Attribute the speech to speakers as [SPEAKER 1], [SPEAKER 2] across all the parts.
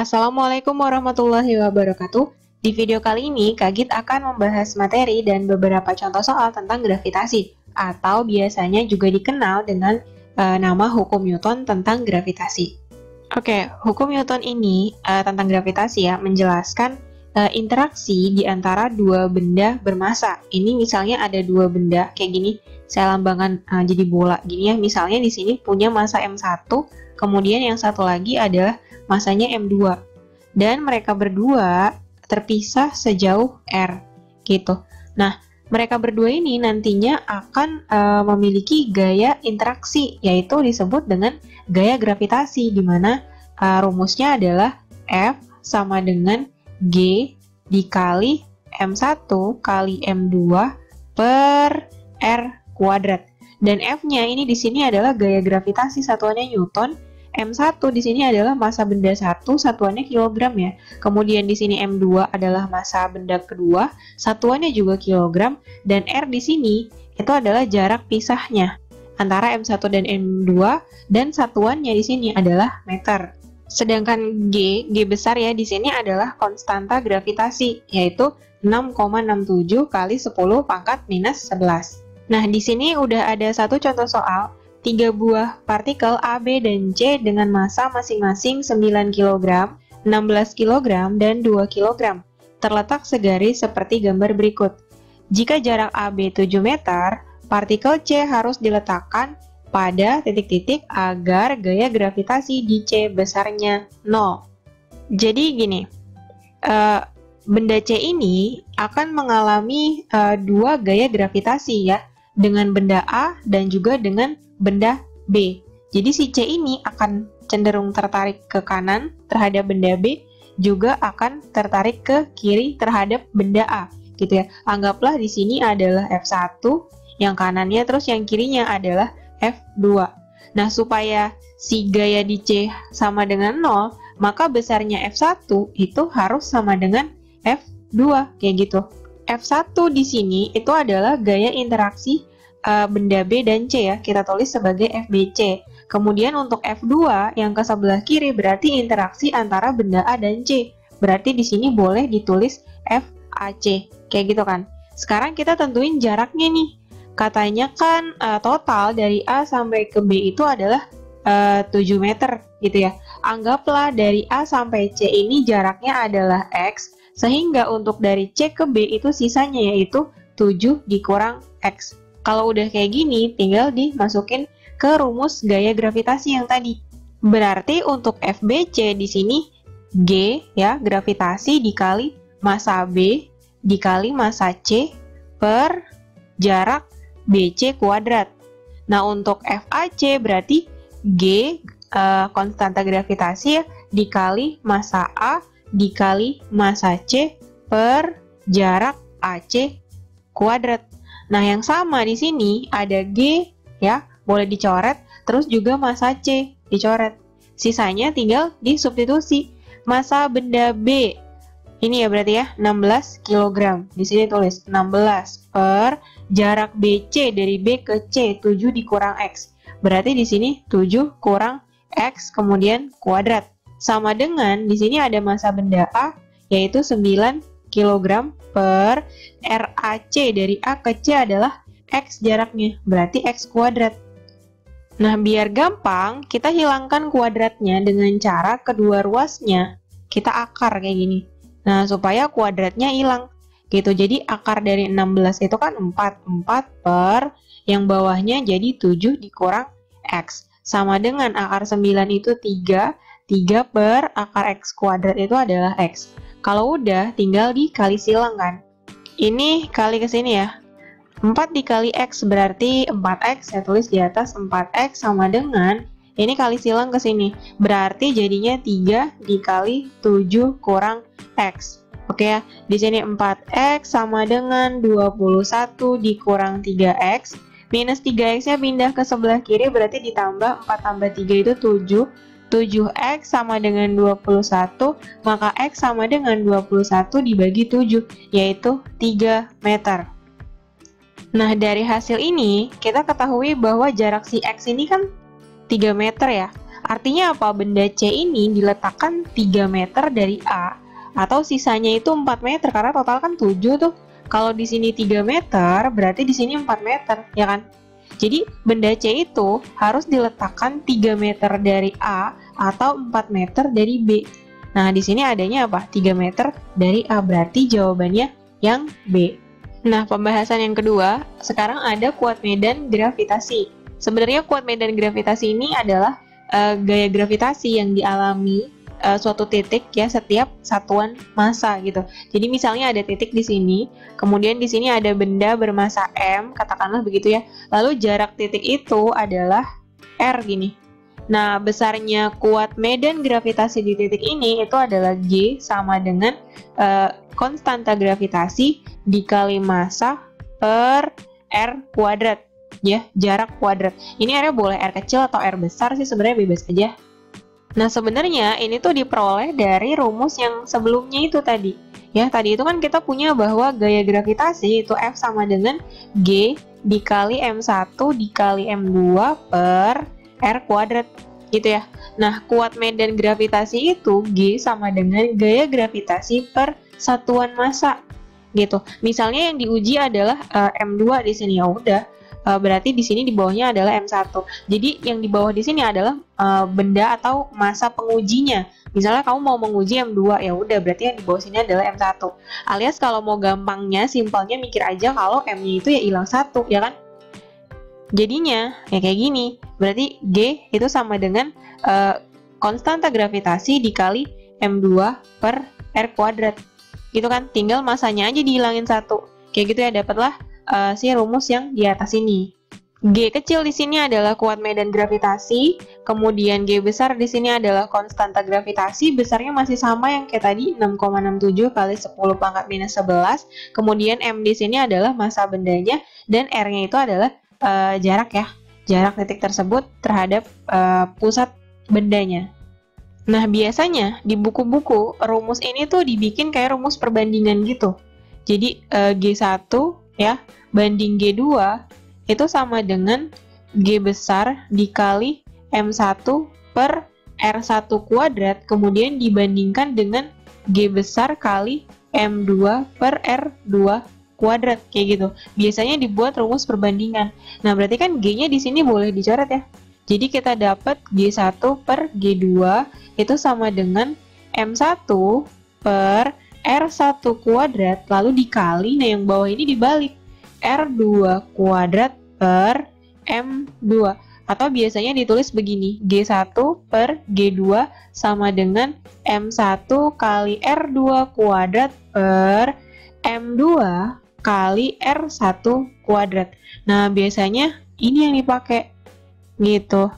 [SPEAKER 1] Assalamualaikum warahmatullahi wabarakatuh. Di video kali ini, Kak Git akan membahas materi dan beberapa contoh soal tentang gravitasi, atau biasanya juga dikenal dengan nama hukum Newton tentang gravitasi. Oke, hukum Newton ini tentang gravitasi ya, menjelaskan interaksi di antara dua benda bermassa. Ini misalnya ada dua benda kayak gini, saya lambangkan jadi bola gini ya. Misalnya di sini punya massa M1, kemudian yang satu lagi adalah massanya M2. Dan mereka berdua terpisah sejauh R gitu. Nah, mereka berdua ini nantinya akan memiliki gaya interaksi, yaitu disebut dengan gaya gravitasi, di mana rumusnya adalah F sama dengan G dikali M1 kali M2 per R kuadrat. Dan F-nya ini di sini adalah gaya gravitasi, satuannya Newton. M1 di sini adalah massa benda 1, satuannya kilogram ya. Kemudian di sini M2 adalah massa benda kedua, satuannya juga kilogram. Dan R di sini itu adalah jarak pisahnya antara M1 dan M2, dan satuannya di sini adalah meter. Sedangkan G besar ya, di sini adalah konstanta gravitasi, yaitu 6,67 kali 10 pangkat minus 11. Nah, di sini udah ada satu contoh soal. 3 buah partikel A, B, dan C dengan massa masing-masing 9 kg, 16 kg, dan 2 kg. Terletak segaris seperti gambar berikut. Jika jarak AB 7 meter, partikel C harus diletakkan pada titik-titik agar gaya gravitasi di C besarnya 0. Jadi gini, benda C ini akan mengalami dua gaya gravitasi ya, dengan benda A dan juga dengan benda B. Jadi si C ini akan cenderung tertarik ke kanan terhadap benda B, juga akan tertarik ke kiri terhadap benda A, gitu ya. Anggaplah di sini adalah F1, yang kanannya, terus yang kirinya adalah F2. Nah, supaya si gaya di C sama dengan 0, maka besarnya F1 itu harus sama dengan F2, kayak gitu. F1 di sini itu adalah gaya interaksi benda B dan C ya, kita tulis sebagai FBC. Kemudian untuk F2 yang ke sebelah kiri berarti interaksi antara benda A dan C. Berarti di sini boleh ditulis FAC, kayak gitu kan. Sekarang kita tentuin jaraknya nih. Katanya kan total dari A sampai ke B itu adalah 7 meter gitu ya. Anggaplah dari A sampai C ini jaraknya adalah X, sehingga untuk dari C ke B itu sisanya yaitu 7 dikurang X. Kalau udah kayak gini, tinggal dimasukin ke rumus gaya gravitasi yang tadi. Berarti untuk FBC di sini G ya, gravitasi dikali massa B dikali massa C per jarak BC kuadrat. Nah, untuk FAC berarti G konstanta gravitasi ya, dikali massa A dikali massa C per jarak AC kuadrat. Nah, yang sama di sini ada G ya, boleh dicoret, terus juga massa C dicoret. Sisanya tinggal disubstitusi. Massa benda B ini ya berarti ya 16 kg. Di sini tulis 16 per jarak BC dari B ke C 7 dikurang X. Berarti di sini 7 kurang X kemudian kuadrat. Sama dengan di sini ada massa benda A yaitu 9 kg per RAC dari A ke C adalah X jaraknya, berarti X kuadrat. Nah, biar gampang, kita hilangkan kuadratnya dengan cara kedua ruasnya kita akar kayak gini. Nah, supaya kuadratnya hilang gitu. Jadi akar dari 16 itu kan 4 per yang bawahnya jadi 7 dikurang X. Sama dengan akar 9 itu 3 per akar X kuadrat itu adalah X. Kalau udah, tinggal dikali silang kan. Ini kali ke sini ya. 4 dikali X berarti 4X. Saya tulis di atas 4X sama dengan, ini kali silang ke sini. Berarti jadinya 3 dikali 7 kurang X. Oke ya, di sini 4X sama dengan 21 dikurang 3X. Minus 3X-nya pindah ke sebelah kiri, berarti ditambah 4 tambah 3 itu 7. 7X sama dengan 21, maka X sama dengan 21 dibagi 7, yaitu 3 meter. Nah, dari hasil ini, kita ketahui bahwa jarak si X ini kan 3 meter ya. Artinya apa? Benda C ini diletakkan 3 meter dari A, atau sisanya itu 4 meter, karena total kan 7 tuh. Kalau di sini 3 meter, berarti di sini 4 meter, ya kan? Jadi benda C itu harus diletakkan 3 meter dari A atau 4 meter dari B. Nah, di sini adanya apa? 3 meter dari A, berarti jawabannya yang B. Nah, pembahasan yang kedua, sekarang ada kuat medan gravitasi. Sebenarnya kuat medan gravitasi ini adalah gaya gravitasi yang dialami suatu titik ya setiap satuan massa gitu. Jadi misalnya ada titik di sini, kemudian di sini ada benda bermassa m, katakanlah begitu ya. Lalu jarak titik itu adalah r gini. Nah, besarnya kuat medan gravitasi di titik ini itu adalah G sama dengan konstanta gravitasi dikali massa per r kuadrat ya, jarak kuadrat. Ini R-nya boleh R kecil atau R besar sih, sebenarnya bebas aja. Nah, sebenarnya ini tuh diperoleh dari rumus yang sebelumnya itu tadi. Ya, tadi itu kan kita punya bahwa gaya gravitasi itu F sama dengan G dikali M1 dikali M2 per R kuadrat gitu ya. Nah, kuat medan gravitasi itu G sama dengan gaya gravitasi per satuan massa gitu. Misalnya yang diuji adalah M2 di sini, ya udah. Berarti di sini di bawahnya adalah M1. Jadi yang di bawah di sini adalah benda atau massa pengujinya. Misalnya kamu mau menguji M2, ya udah berarti yang di bawah sini adalah M1. Alias kalau mau gampangnya, simpelnya mikir aja kalau M-nya itu ya hilang 1, ya kan? Jadinya ya kayak gini. Berarti G itu sama dengan konstanta gravitasi dikali M2 per R kuadrat. Gitu kan? Tinggal massanya aja dihilangin 1. Kayak gitu ya, dapatlah si rumus yang di atas ini. G kecil di sini adalah kuat medan gravitasi, kemudian G besar di sini adalah konstanta gravitasi, besarnya masih sama yang kayak tadi 6,67 kali 10 pangkat minus 11. Kemudian M di sini adalah massa bendanya dan R-nya itu adalah jarak ya, jarak titik tersebut terhadap pusat bendanya. Nah, biasanya di buku-buku rumus ini tuh dibikin kayak rumus perbandingan gitu. Jadi G1 ya banding G2 itu sama dengan G besar dikali M1 per R1 kuadrat, kemudian dibandingkan dengan G besar kali M2 per R2 kuadrat, kayak gitu. Biasanya dibuat rumus perbandingan. Nah, berarti kan G-nya di sini boleh dicoret ya. Jadi kita dapat G1 per G2 itu sama dengan M1 per R1 kuadrat, lalu dikali, nah yang bawah ini dibalik, R2 kuadrat per M2. Atau biasanya ditulis begini, G1 per G2 sama dengan M1 kali R2 kuadrat per M2 kali R1 kuadrat. Nah, biasanya ini yang dipakai gitu.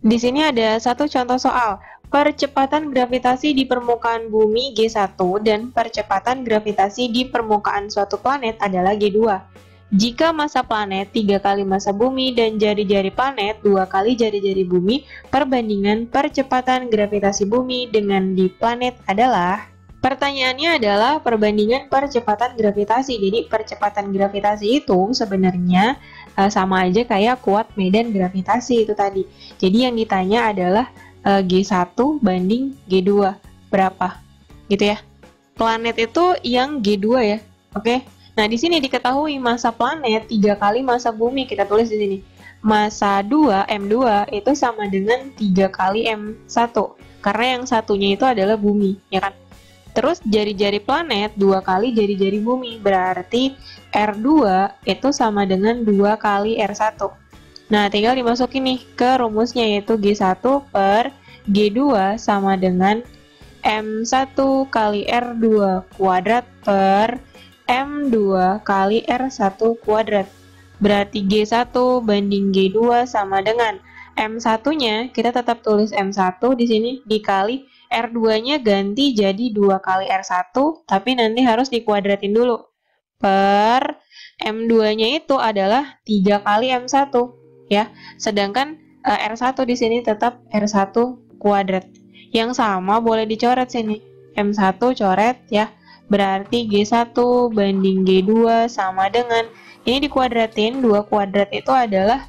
[SPEAKER 1] Di sini ada satu contoh soal. Percepatan gravitasi di permukaan bumi G1 dan percepatan gravitasi di permukaan suatu planet adalah G2. Jika massa planet 3 kali massa bumi dan jari-jari planet 2 kali jari-jari bumi, perbandingan percepatan gravitasi bumi dengan di planet adalah... Pertanyaannya adalah perbandingan percepatan gravitasi. Jadi percepatan gravitasi itu sebenarnya sama aja kayak kuat medan gravitasi itu tadi. Jadi yang ditanya adalah G1 banding G2 berapa gitu ya. Planet itu yang G2 ya. Oke. Nah, di sini diketahui massa planet 3 kali massa bumi, kita tulis di sini. Massa 2 M2 itu sama dengan 3 kali M1 karena yang satunya itu adalah bumi, ya kan? Terus jari-jari planet 2 kali jari-jari bumi, berarti R2 itu sama dengan 2 kali R1. Nah, tinggal dimasukin nih ke rumusnya, yaitu G1 per G2 sama dengan M1 kali R2 kuadrat per M2 kali R1 kuadrat. Berarti G1 banding G2 sama dengan M1-nya, kita tetap tulis M1 di sini, dikali R2-nya ganti jadi 2 kali R1, tapi nanti harus dikuadratin dulu. Per M2-nya itu adalah 3 kali M1, ya. Sedangkan R1 di sini tetap R1 kuadrat. Yang sama boleh dicoret sini. M1 coret ya. Berarti G1 banding G2 sama dengan, ini dikuadratin, 2 kuadrat itu adalah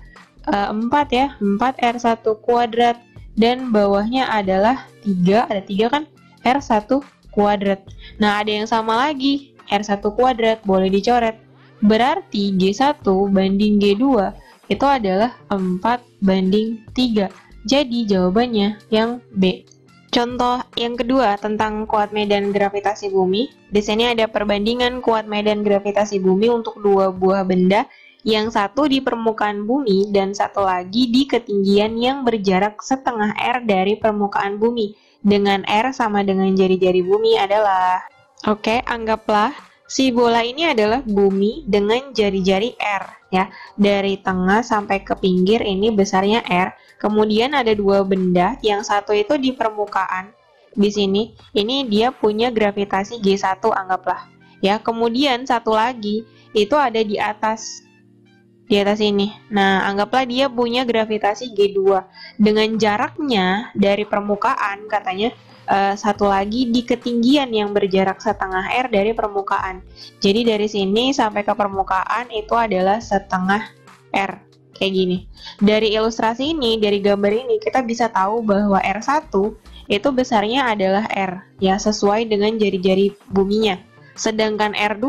[SPEAKER 1] 4 ya. 4 R1 kuadrat dan bawahnya adalah 3, ada 3 kan, R1 kuadrat. Nah, ada yang sama lagi, R1 kuadrat, boleh dicoret. Berarti G1 banding G2 itu adalah 4:3. Jadi jawabannya yang B. Contoh yang kedua tentang kuat medan gravitasi bumi. Di sini ada perbandingan kuat medan gravitasi bumi untuk dua buah benda, yang satu di permukaan bumi dan satu lagi di ketinggian yang berjarak setengah R dari permukaan bumi, dengan R sama dengan jari-jari bumi adalah. Oke, anggaplah si bola ini adalah bumi dengan jari-jari R ya. Dari tengah sampai ke pinggir ini besarnya R. Kemudian ada dua benda, yang satu itu di permukaan. Di sini, ini dia punya gravitasi G1 anggaplah. Ya, kemudian satu lagi itu ada di atas ini. Nah, anggaplah dia punya gravitasi G2. Dengan jaraknya dari permukaan katanya satu lagi di ketinggian yang berjarak setengah R dari permukaan. Jadi dari sini sampai ke permukaan itu adalah setengah R. Kayak gini. Dari ilustrasi ini, dari gambar ini, kita bisa tahu bahwa R1 itu besarnya adalah R, ya, sesuai dengan jari-jari buminya. Sedangkan R2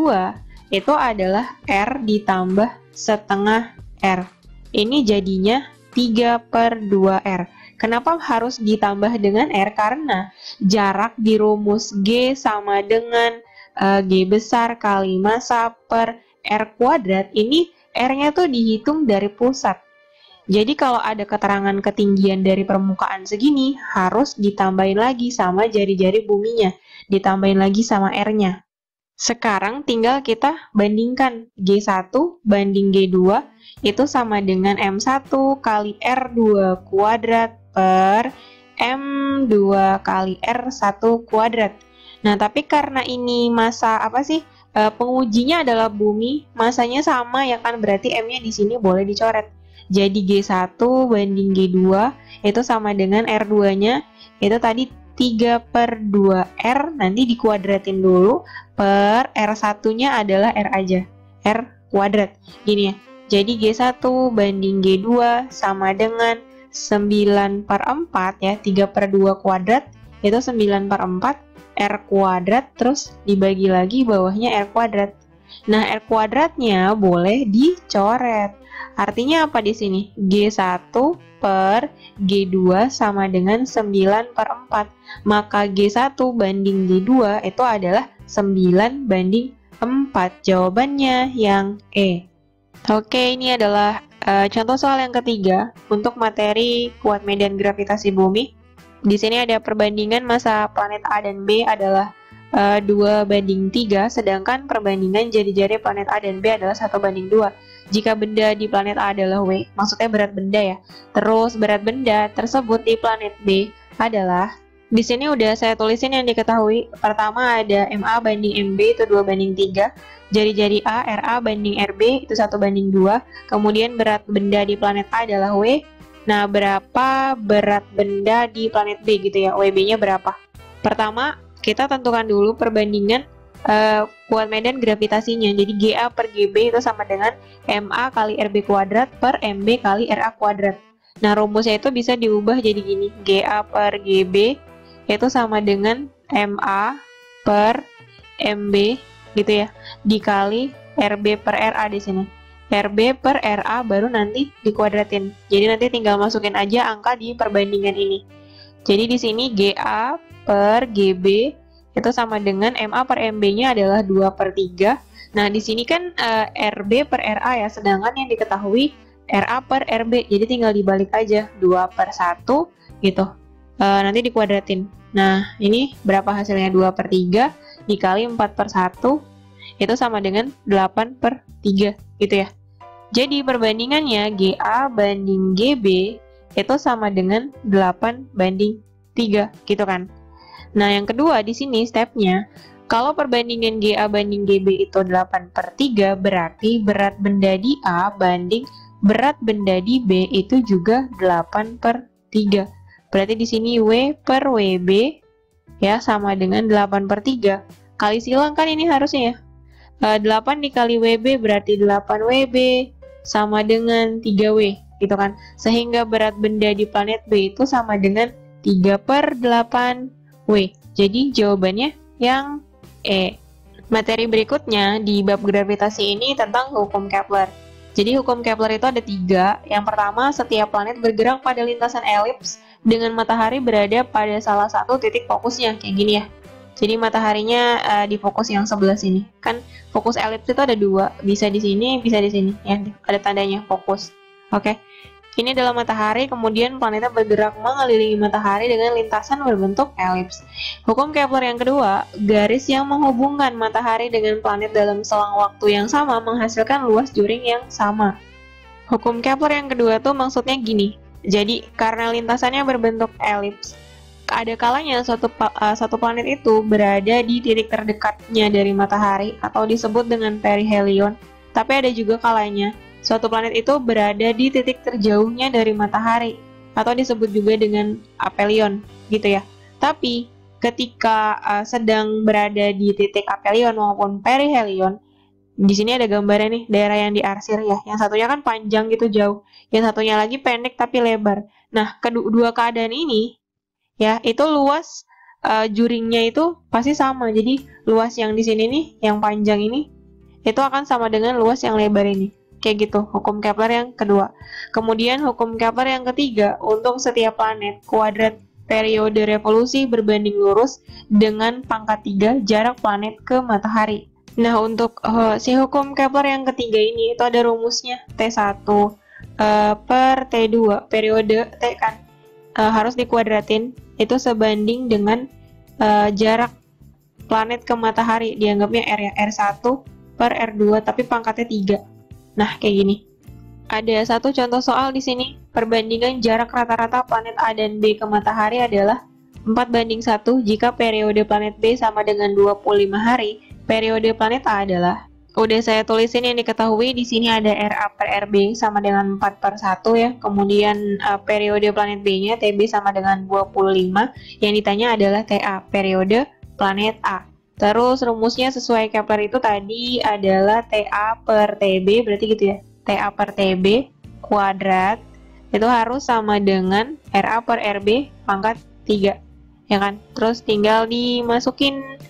[SPEAKER 1] itu adalah R ditambah setengah R. Ini jadinya 3/2R. Kenapa harus ditambah dengan R? Karena jarak di rumus G sama dengan G besar kali massa per R kuadrat, ini R-nya tuh dihitung dari pusat. Jadi kalau ada keterangan ketinggian dari permukaan segini, harus ditambahin lagi sama jari-jari buminya, ditambahin lagi sama R-nya. Sekarang tinggal kita bandingkan G1 banding G2 itu sama dengan M1 kali R2 kuadrat per M2 kali R1 kuadrat. Nah, tapi karena ini massa apa sih? Pengujinya adalah bumi, masanya sama ya kan, berarti M-nya di sini boleh dicoret. Jadi G1 banding G2 itu sama dengan R2-nya, itu tadi 3/2R, nanti dikuadratin dulu, per R1-nya adalah R aja, R kuadrat. Gini ya, jadi G1 banding G2 sama dengan 9/4 ya, 3/2 kuadrat, itu 9/4. R kuadrat, terus dibagi lagi bawahnya R kuadrat. Nah, R kuadratnya boleh dicoret. Artinya apa di sini? G1 per G2 sama dengan 9/4. Maka G1 banding G2 itu adalah 9/4. Jawabannya yang E. Oke, ini adalah contoh soal yang ketiga untuk materi kuat medan gravitasi bumi. Di sini ada perbandingan massa planet A dan B adalah 2/3, sedangkan perbandingan jari-jari planet A dan B adalah 1/2. Jika benda di planet A adalah W, maksudnya berat benda ya. Terus berat benda tersebut di planet B adalah, di sini udah saya tulisin yang diketahui. Pertama ada MA banding MB itu 2/3. Jari-jari A, RA banding RB itu 1/2. Kemudian berat benda di planet A adalah W. Nah, berapa berat benda di planet B gitu ya, WB-nya berapa? Pertama, kita tentukan dulu perbandingan kuat medan gravitasinya. Jadi GA per GB itu sama dengan MA kali RB kuadrat per MB kali RA kuadrat. Nah, rumusnya itu bisa diubah jadi gini, GA per GB itu sama dengan MA per MB gitu ya, dikali RB per RA di sini. RB per RA baru nanti dikuadratin. Jadi nanti tinggal masukin aja angka di perbandingan ini. Jadi di sini GA per GB itu sama dengan MA per MB-nya adalah 2/3. Nah, di sini kan RB per RA ya, sedangkan yang diketahui RA per RB. Jadi tinggal dibalik aja, 2/1 gitu. Nanti dikuadratin. Nah, ini berapa hasilnya? 2/3 dikali 4/1 itu sama dengan 8/3 gitu ya. Jadi perbandingannya GA banding GB itu sama dengan 8/3 gitu kan. Nah, yang kedua di sini stepnya, kalau perbandingan GA banding GB itu 8/3, berarti berat benda di A banding berat benda di B itu juga 8/3. Berarti di sini W per WB ya sama dengan 8/3. Kali silang kan ini harusnya ya. 8 dikali WB berarti 8 WB sama dengan 3W gitu kan. Sehingga berat benda di planet B itu sama dengan 3/8W. Jadi jawabannya yang E. Materi berikutnya di bab gravitasi ini tentang hukum Kepler. Jadi hukum Kepler itu ada 3. Yang pertama, setiap planet bergerak pada lintasan elips dengan matahari berada pada salah satu titik fokusnya, kayak gini ya. Jadi mataharinya di fokus yang sebelah sini. Kan fokus elips itu ada 2, bisa di sini, bisa di sini. Ya, ada tandanya fokus. Oke. Ini adalah matahari, kemudian planetnya bergerak mengelilingi matahari dengan lintasan berbentuk elips. Hukum Kepler yang kedua, garis yang menghubungkan matahari dengan planet dalam selang waktu yang sama menghasilkan luas juring yang sama. Hukum Kepler yang kedua tuh maksudnya gini. Jadi, karena lintasannya berbentuk elips, ada kalanya satu planet itu berada di titik terdekatnya dari matahari atau disebut dengan perihelion. Tapi ada juga kalanya suatu planet itu berada di titik terjauhnya dari matahari atau disebut juga dengan aphelion gitu ya. Tapi ketika sedang berada di titik aphelion maupun perihelion, di sini ada gambarnya nih, daerah yang diarsir ya. Yang satunya kan panjang gitu jauh, yang satunya lagi pendek tapi lebar. Nah, kedua keadaan ini ya, itu luas juringnya itu pasti sama. Jadi luas yang di sini nih, yang panjang ini, itu akan sama dengan luas yang lebar ini. Kayak gitu, hukum Kepler yang kedua. Kemudian hukum Kepler yang ketiga, untuk setiap planet, kuadrat periode revolusi berbanding lurus dengan pangkat 3 jarak planet ke matahari. Nah, untuk si hukum Kepler yang ketiga ini, itu ada rumusnya T1 per T2. Periode T kan harus dikuadratin, itu sebanding dengan jarak planet ke matahari. Dianggapnya R ya, R1 per R2, tapi pangkatnya 3. Nah, kayak gini. Ada satu contoh soal di sini. Perbandingan jarak rata-rata planet A dan B ke matahari adalah 4:1 jika periode planet B sama dengan 25 hari. Periode planet A adalah, udah saya tulisin yang diketahui di sini ada RA per RB sama dengan 4/1 ya. Kemudian periode planet B-nya TB sama dengan 25. Yang ditanya adalah TA, periode planet A. Terus rumusnya sesuai Kepler itu tadi adalah TA per TB, berarti gitu ya. TA per TB kuadrat itu harus sama dengan RA per RB pangkat 3. Ya kan? Terus tinggal dimasukin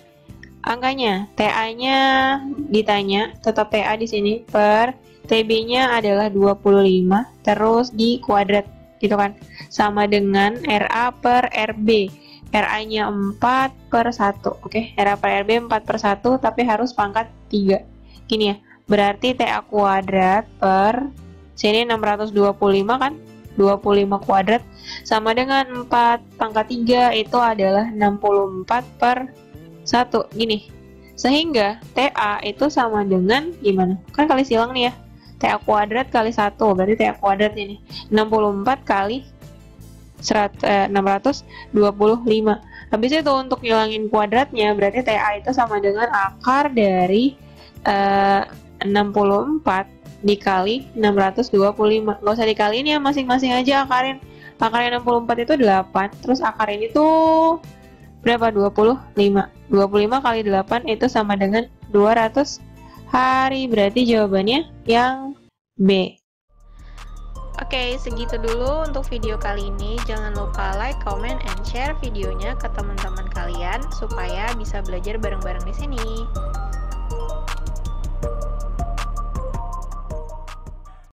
[SPEAKER 1] angkanya. TA-nya ditanya, tetap TA di sini per TB-nya adalah 25, terus di kuadrat gitu kan. Sama dengan RA per RB. RA-nya 4/1, oke, RA per RB 4/1, tapi harus pangkat 3. Gini ya, berarti TA kuadrat per, sini 625 kan, 25 kuadrat, sama dengan 4 pangkat 3, itu adalah 64/1, gini. Sehingga TA itu sama dengan, gimana? Kan kali silang nih ya, TA kuadrat kali 1, berarti TA kuadrat ini, 64 kali 625. Habis itu untuk ngilangin kuadratnya berarti TA itu sama dengan akar dari 64 dikali 625. Nggak usah dikaliin ya, masing-masing aja akarin. Akarnya 64 itu 8, terus akar ini tuh berapa? 25. 25 kali 8 itu sama dengan 200 hari. Berarti jawabannya yang B. Oke, segitu dulu untuk video kali ini. Jangan lupa like, comment, and share videonya ke teman-teman kalian supaya bisa belajar bareng-bareng di sini.